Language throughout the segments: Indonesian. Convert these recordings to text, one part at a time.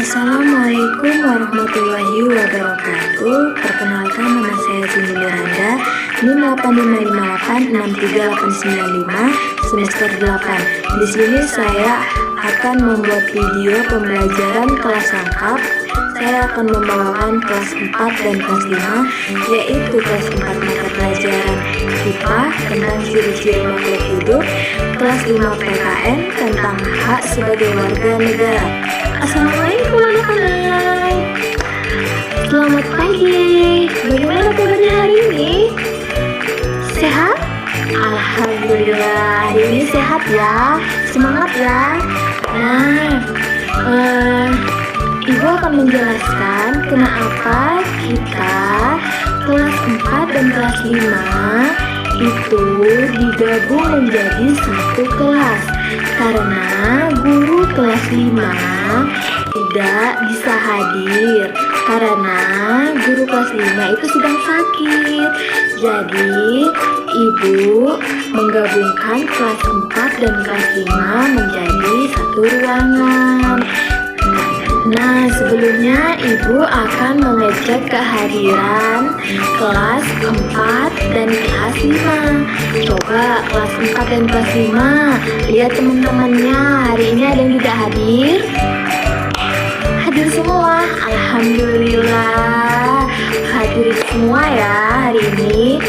Assalamualaikum warahmatullahi wabarakatuh. Perkenalkan, nama saya Cindy Miranda, NIM 855863895 semester 8. Di sini saya akan membuat video pembelajaran kelas lengkap. Saya akan membawakan kelas 4 dan kelas 5, yaitu kelas 4 mata pelajaran IPA tentang ciri-ciri makhluk hidup, kelas 5 PKN tentang hak sebagai warga negara. Assalamualaikum anak-anak. Selamat pagi. Bagaimana kabarnya hari ini? Sehat? Alhamdulillah, hari ini sehat ya. Semangat ya. Ibu akan menjelaskan kenapa kita kelas 4 dan kelas 5 itu digabung menjadi satu kelas. Karena guru kelas 5 tidak bisa hadir karena guru kelas 5 itu sedang sakit. Jadi ibu menggabungkan kelas 4 dan kelas 5 menjadi satu ruangan. Nah, sebelumnya ibu akan mengecek kehadiran kelas 4 dan kelas 5. Coba kelas 4 dan kelas 5, lihat teman-temannya, hari ini ada yang tidak hadir? Hadir semua, alhamdulillah. Hadir semua ya hari ini.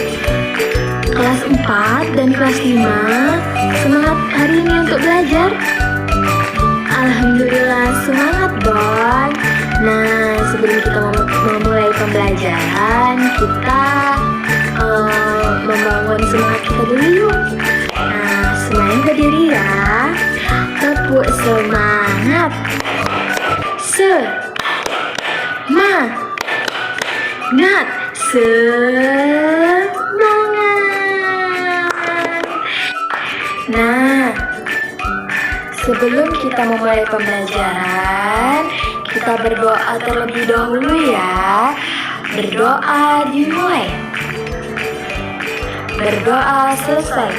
Kelas 4 dan kelas 5, semangat hari ini untuk belajar. Alhamdulillah, semangat dong. Nah, sebelum kita memulai pembelajaran, kita membangun semangat kita dulu yuk. Nah, semuanya berdiri ya. Tepuk semangat. Semangat. Nah, sebelum kita memulai pembelajaran, kita berdoa terlebih dahulu ya. Berdoa dimulai. Berdoa selesai.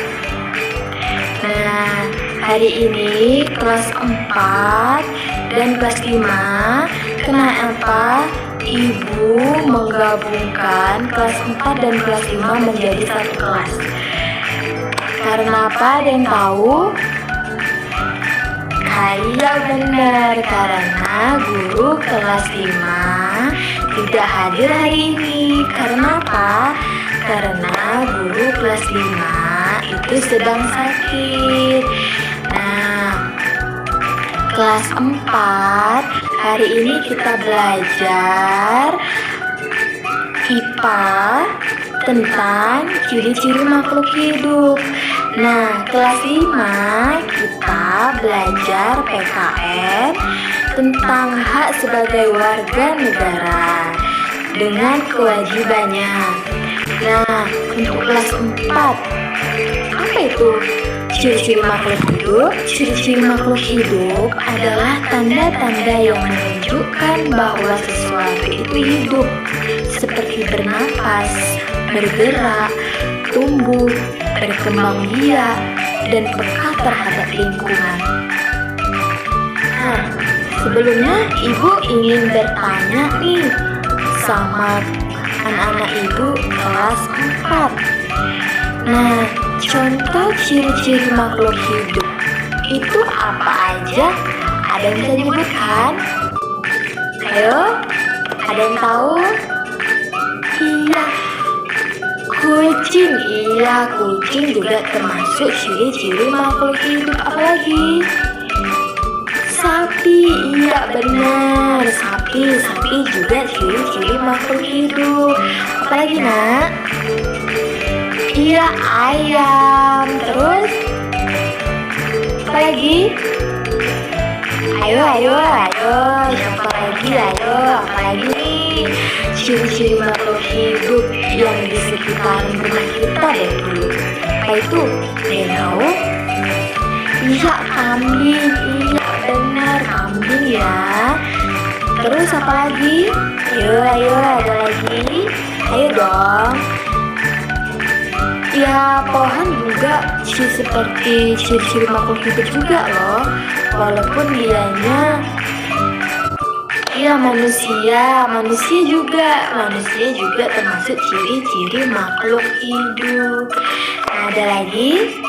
Nah, hari ini kelas 4 dan kelas 5, kenapa ibu menggabungkan kelas 4 dan kelas 5 menjadi satu kelas? Karena apa? Ada yang tahu? Iya benar, karena guru kelas 5 tidak hadir hari ini. Karena apa? Karena guru kelas 5 itu sedang sakit. Nah, kelas 4 hari ini kita belajar IPA tentang ciri-ciri makhluk hidup. Nah, kelas 5 kita belajar PKN tentang hak sebagai warga negara dengan kewajibannya. Nah, untuk kelas 4, apa itu ciri-ciri makhluk hidup? Ciri-ciri makhluk hidup adalah tanda-tanda yang menunjukkan bahwa sesuatu itu hidup, seperti bernapas, bergerak, tumbuh, berkembang biak, dan peka terhadap lingkungan. Nah, sebelumnya ibu ingin bertanya nih sama anak-anak ibu kelas 4. Nah, contoh ciri-ciri makhluk hidup itu apa aja? Ada yang bisa disebutkan? Ayo, ada yang tahu? Iya, kucing. Iya, kucing juga termasuk ciri-ciri makhluk hidup. Apalagi? Sapi. Iya benar, sapi juga ciri-ciri makhluk hidup. Apalagi nak? Iya, ayam. Terus? Apalagi? Ayo, siapa lagi? Ayo, apalagi nih ciri-ciri makhluk hidup yang di sekitar rumah kita deh dulu. Apa itu? Ada yang tahu? Iya, kambing. Iya benar, kambing ya. Terus apa lagi? Ayo, ada lagi? Ayo dong. Ya, pohon juga seperti ciri-ciri makhluk hidup juga loh. Walaupun dianya Iya, manusia juga termasuk ciri-ciri makhluk hidup. Nah, ada lagi?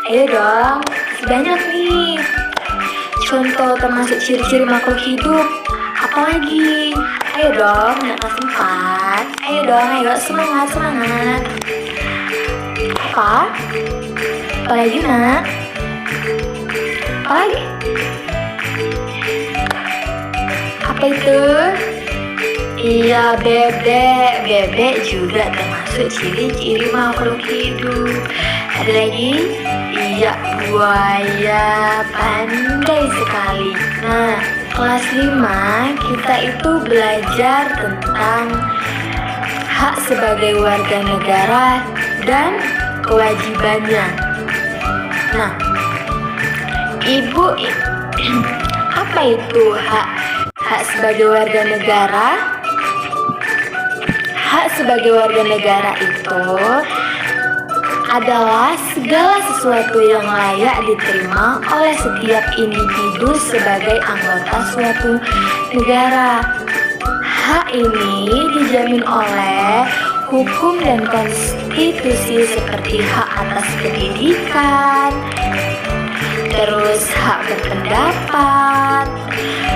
Ayo dong, banyak nih. Contoh termasuk ciri-ciri makhluk hidup. Apalagi? Ayo dong, anak kelas 4. Ayo semangat. Apa? Apalagi nak? Apalagi? Apa itu? Iya, bebek juga termasuk ciri-ciri makhluk hidup. Ada lagi? Iya, buaya, pandai sekali. Nah, kelas 5 kita itu belajar tentang hak sebagai warga negara dan kewajibannya. Nah, Ibu, apa itu hak sebagai warga negara? Hak sebagai warga negara itu adalah segala sesuatu yang layak diterima oleh setiap individu sebagai anggota suatu negara. Hak ini dijamin oleh hukum dan konstitusi seperti hak atas pendidikan, terus hak berpendapat,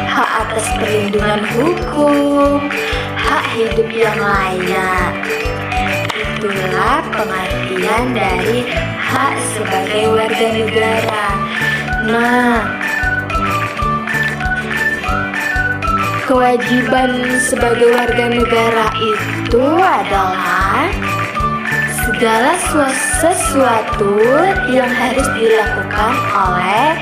hak atas perlindungan hukum, hak hidup yang layak. Itulah pengertian dari hak sebagai warga negara. Nah, kewajiban sebagai warga negara itu adalah segala sesuatu yang harus dilakukan oleh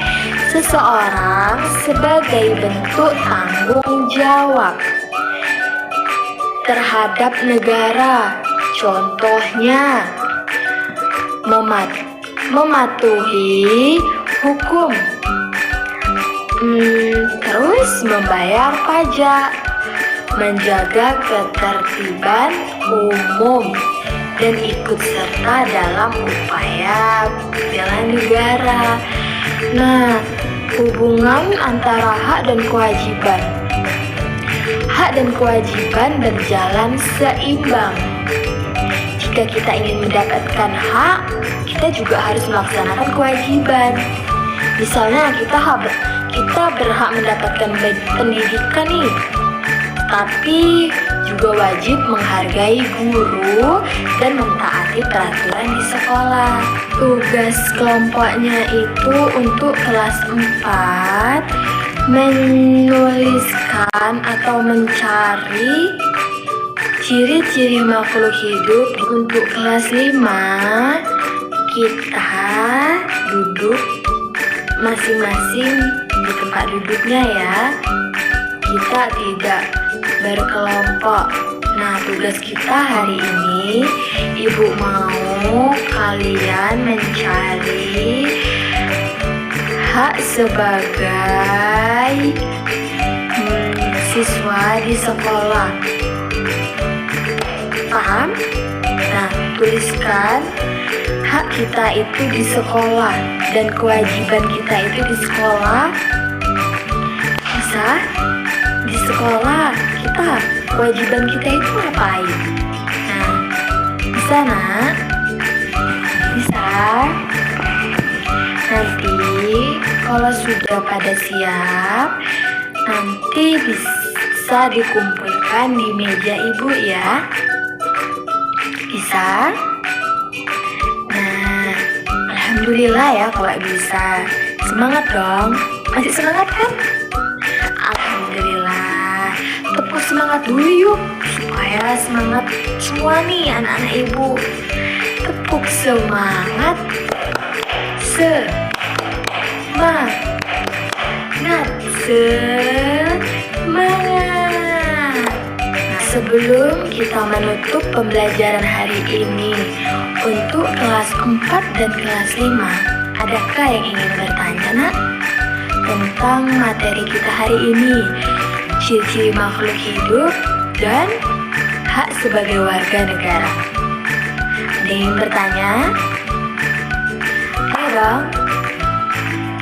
seseorang sebagai bentuk tanggung jawab terhadap negara. Contohnya, mematuhi hukum, terus membayar pajak, menjaga ketertiban umum, dan ikut serta dalam upaya bela negara. Nah, hubungan antara hak dan kewajiban. Hak dan kewajiban berjalan seimbang. Jika kita ingin mendapatkan hak, kita juga harus melaksanakan kewajiban. Misalnya kita berhak mendapatkan pendidikan nih, tapi juga wajib menghargai guru dan mentaati peraturan di sekolah. Tugas kelompoknya itu untuk kelas 4 menuliskan atau mencari ciri-ciri makhluk hidup. Untuk kelas 5 kita duduk masing-masing di tempat duduknya ya. Kita tidak berkelompok. Nah, tugas kita hari ini, Ibu mau kalian mencari hak sebagai siswa di sekolah. Paham? Nah, tuliskan hak kita itu di sekolah dan kewajiban kita itu di sekolah. Bisa? Di sekolah kewajiban kita itu ngapain? Nah, bisa nak? Bisa? Nanti kalau sudah pada siap, nanti bisa dikumpulkan di meja Ibu ya. Bisa? Nah, alhamdulillah ya kalau bisa. Semangat dong. Masih semangat kan? Alhamdulillah. Tepuk semangat dulu yuk, supaya semangat semua nih anak-anak Ibu. Tepuk semangat. Semangat. Sebelum kita menutup pembelajaran hari ini untuk kelas 4 dan kelas 5, adakah yang ingin bertanya nak? Tentang materi kita hari ini, ciri-ciri makhluk hidup dan hak sebagai warga negara. Ada yang ingin bertanya? Ayo dong.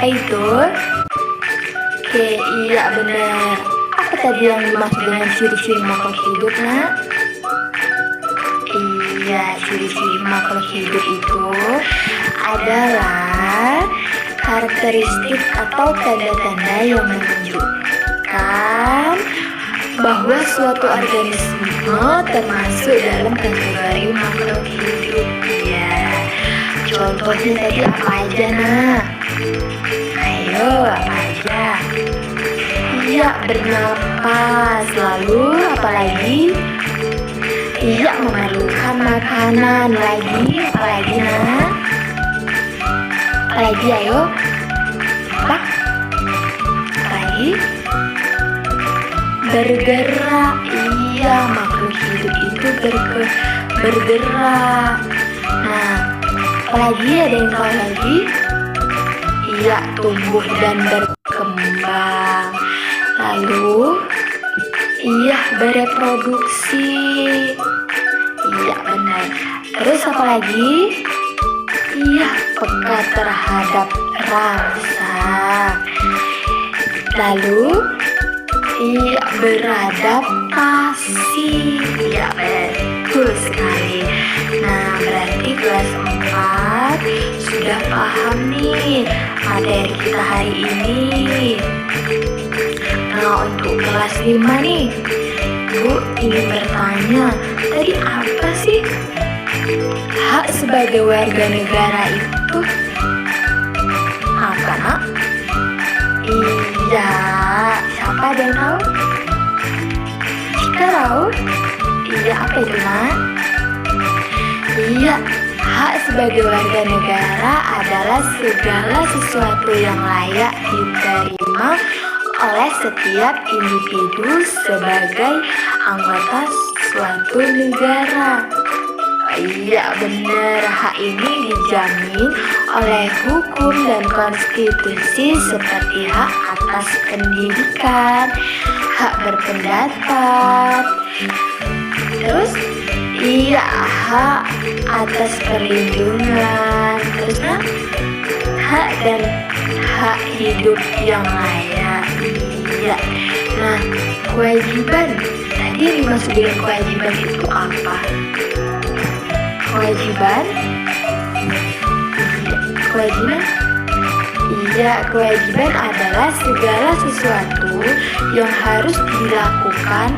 Itu? Oke, iya benar. Apa Apa tadi yang dimaksud dengan ciri-ciri makhluk hidup, Nak? Iya, ciri-ciri makhluk hidup itu adalah karakteristik atau tanda-tanda yang menunjukkan bahwa suatu organisme termasuk dalam kategori makhluk hidup. Ya, contohnya tadi apa aja, Nak? Ayo, apa aja? Iya, bernapas. Lalu apa lagi? Iya, memerlukan makanan. Apa lagi, Nak? Apa lagi, ayo? Apa lagi? Bergerak. Iya, makhluk hidup itu bergerak. Nah, apa lagi? Ada yang tahu lagi? Iya, tumbuh dan berkembang. Lalu, iya, bereproduksi. Iya, benar. Terus apa lagi? Iya, peka terhadap rasa. Lalu, iya, beradaptasi. Iya, betul sekali. Nah, berarti kelas 4 sudah paham nih materi kita hari ini. Nah, untuk kelas 5 nih, Bu ingin bertanya, tadi apa sih hak sebagai warga negara itu? Apa, Nak? Iya, siapa ada yang tahu? Kita tahu? Iya, apa itu, Nak? Iya, hak sebagai warga negara adalah segala sesuatu yang layak diterima oleh setiap individu sebagai anggota suatu negara. Iya, benar. Hak ini dijamin oleh hukum dan konstitusi seperti hak atas pendidikan, hak berpendapat, terus iya, hak atas perlindungan, terus hak dan hak hidup yang layak. Iya. Nah, kewajiban. Tadi yang dimaksud dengan kewajiban itu apa? Kewajiban? Kewajiban? Iya, kewajiban adalah segala sesuatu yang harus dilakukan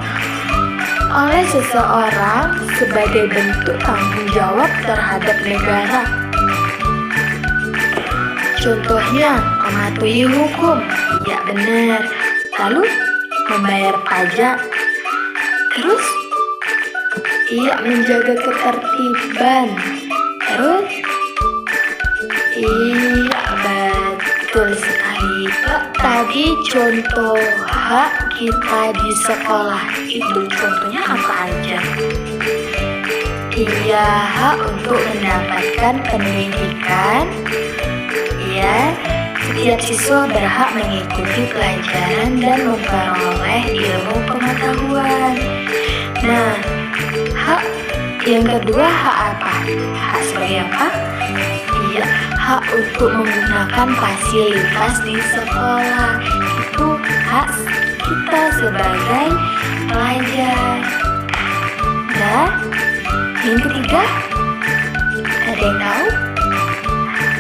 oleh seseorang sebagai bentuk tanggung jawab terhadap negara. Contohnya, mematuhi hukum. Iya, benar. Lalu, membayar pajak. Terus, iya, menjaga ketertiban. Terus, iya, betul sekali. Tadi contoh hak kita di sekolah itu contohnya apa aja? Iya, hak untuk mendapatkan pendidikan. Iya, setiap siswa berhak mengikuti pelajaran dan memperoleh ilmu pengetahuan. Nah, hak yang kedua hak apa? Hak sebagai apa? Iya, hak untuk menggunakan fasilitas di sekolah. Itu hak kita sebagai pelajar. Nah, yang ketiga, ada yang tahu?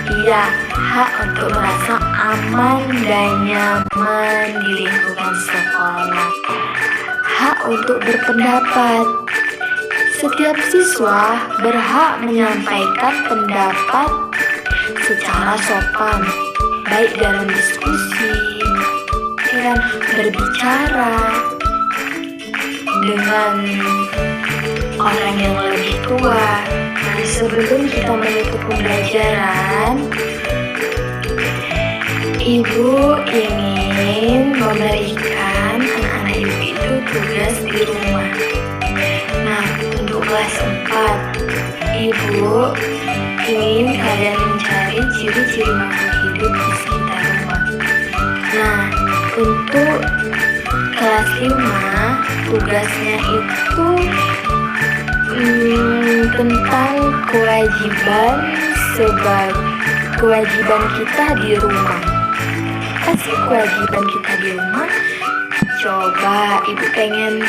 Iya, hak untuk merasa aman dan nyaman di lingkungan sekolah. Hak untuk berpendapat. Setiap siswa berhak menyampaikan pendapat secara sopan, baik dalam diskusi, dan berbicara dengan orang yang lebih tua. Nah, sebelum kita menutup pembelajaran, Ibu ingin memberikan anak-anak Ibu itu tugas di rumah. Nah, untuk kelas 4, Ibu ingin kalian mencari ciri-ciri makhluk hidup di sekitar rumah. Nah, untuk kelas 5, tugasnya itu tentang kewajiban kita di rumah. Apa sih kewajiban kita di rumah? Coba Ibu pengen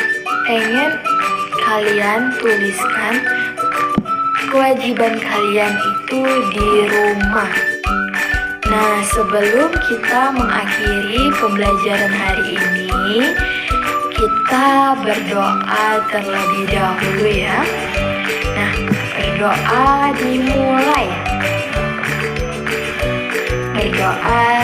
kalian tuliskan kewajiban kalian itu di rumah. Nah, sebelum kita mengakhiri pembelajaran hari ini, kita berdoa terlebih dahulu ya. Nah, berdoa dimulai. Berdoa